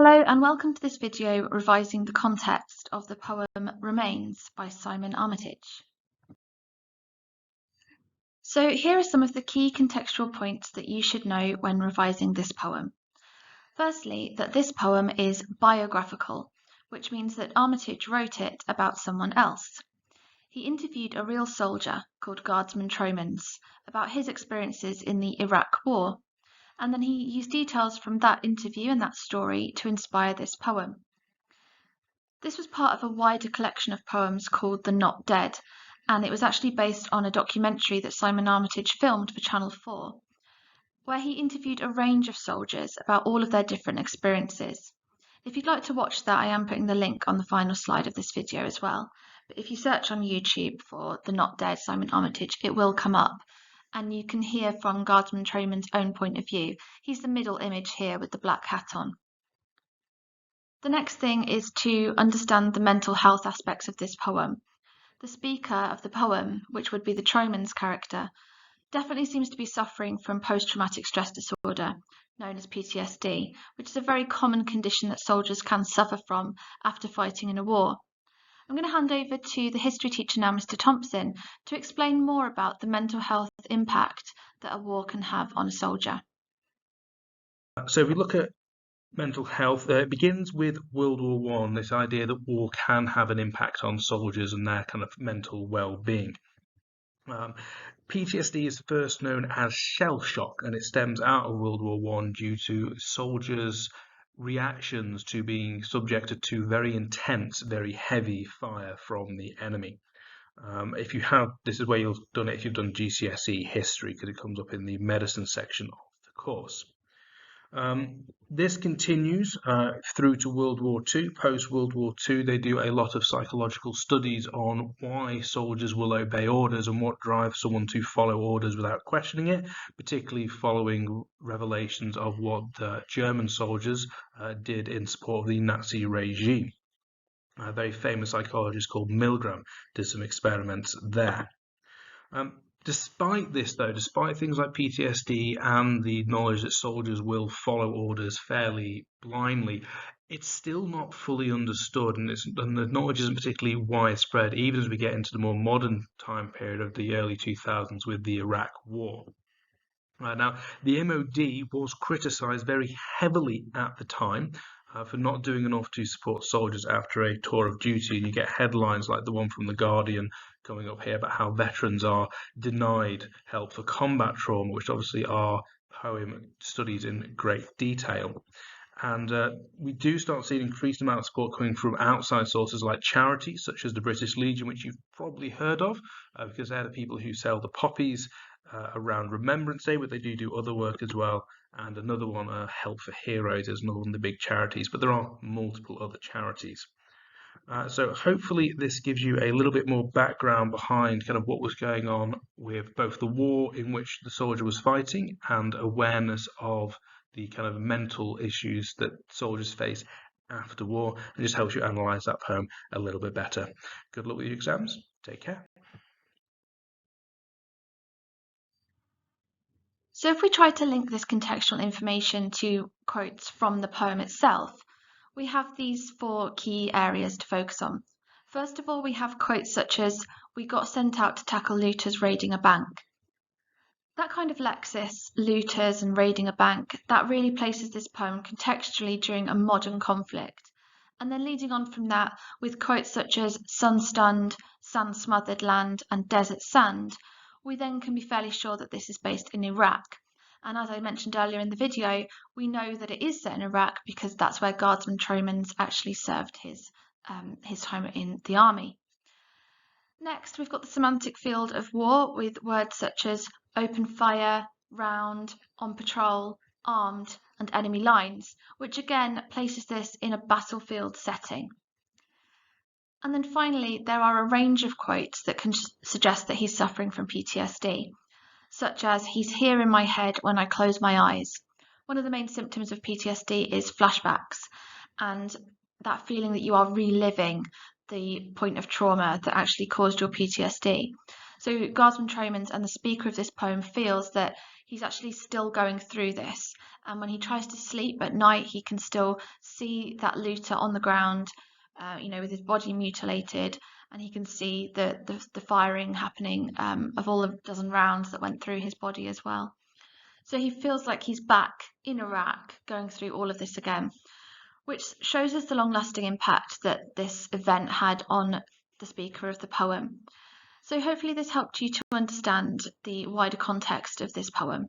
Hello and welcome to this video revising the context of the poem Remains by Simon Armitage. So here are some of the key contextual points that you should know when revising this poem. Firstly, that this poem is biographical, which means that Armitage wrote it about someone else. He interviewed a real soldier called Guardsman Tromans about his experiences in the Iraq War, and then he used details from that interview and that story to inspire this poem. This was part of a wider collection of poems called The Not Dead, and it was actually based on a documentary that Simon Armitage filmed for Channel 4, where he interviewed a range of soldiers about all of their different experiences. If you'd like to watch that, I am putting the link on the final slide of this video as well. But if you search on YouTube for The Not Dead Simon Armitage, it will come up, and you can hear from Guardsman Troman's own point of view. He's the middle image here with the black hat on. The next thing is to understand the mental health aspects of this poem. The speaker of the poem, which would be the Tromans character, definitely seems to be suffering from post-traumatic stress disorder, known as PTSD, which is a very common condition that soldiers can suffer from after fighting in a war. I'm going to hand over to the history teacher now, Mr. Thompson, to explain more about the mental health impact that a war can have on a soldier. So if we look at mental health, it begins with World War I, this idea that war can have an impact on soldiers and their kind of mental well-being. PTSD is first known as shell shock, and it stems out of World War I due to soldiers' reactions to being subjected to very intense, very heavy fire from the enemy. This is where you've done it if you've done GCSE history, because it comes up in the medicine section of the course. This continues through to World War II. Post World War II, they do a lot of psychological studies on why soldiers will obey orders and what drives someone to follow orders without questioning it, particularly following revelations of what the German soldiers did in support of the Nazi regime. A very famous psychologist called Milgram did some experiments there. Despite this, though, despite things like PTSD and the knowledge that soldiers will follow orders fairly blindly, it's still not fully understood, and the knowledge isn't particularly widespread, even as we get into the more modern time period of the early 2000s with the Iraq War. Now, the MOD was criticised very heavily at the time for not doing enough to support soldiers after a tour of duty, and you get headlines like the one from The Guardian coming up here about how veterans are denied help for combat trauma, which obviously our poem studies in great detail. And we do start seeing increased amount of support coming from outside sources like charities such as the British Legion, which you've probably heard of, because they're the people who sell the poppies around Remembrance Day, but they do other work as well. And another one, Help for Heroes, is another one of the big charities, but there are multiple other charities. So hopefully this gives you a little bit more background behind kind of what was going on with both the war in which the soldier was fighting and awareness of the kind of mental issues that soldiers face after war, and just helps you analyse that poem a little bit better. Good luck with your exams. Take care. So if we try to link this contextual information to quotes from the poem itself, we have these four key areas to focus on. First of all, we have quotes such as, "We got sent out to tackle looters raiding a bank." That kind of lexis, looters and raiding a bank, that really places this poem contextually during a modern conflict. And then leading on from that with quotes such as "sun-stunned," "sand-smothered land," and "desert sand," we then can be fairly sure that this is based in Iraq. And as I mentioned earlier in the video, we know that it is set in Iraq because that's where Guardsman Tromans actually served his time in the army. Next, we've got the semantic field of war with words such as open fire, round, on patrol, armed, and enemy lines, which again places this in a battlefield setting. And then finally, there are a range of quotes that can suggest that he's suffering from PTSD, such as, "He's here in my head when I close my eyes." One of the main symptoms of PTSD is flashbacks, and that feeling that you are reliving the point of trauma that actually caused your PTSD. So Guardsman Tromans and the speaker of this poem feels that he's actually still going through this. And when he tries to sleep at night, he can still see that looter on the ground, with his body mutilated, and he can see the firing happening of all of a dozen rounds that went through his body as well. So he feels like he's back in Iraq going through all of this again, which shows us the long-lasting impact that this event had on the speaker of the poem. So hopefully this helped you to understand the wider context of this poem.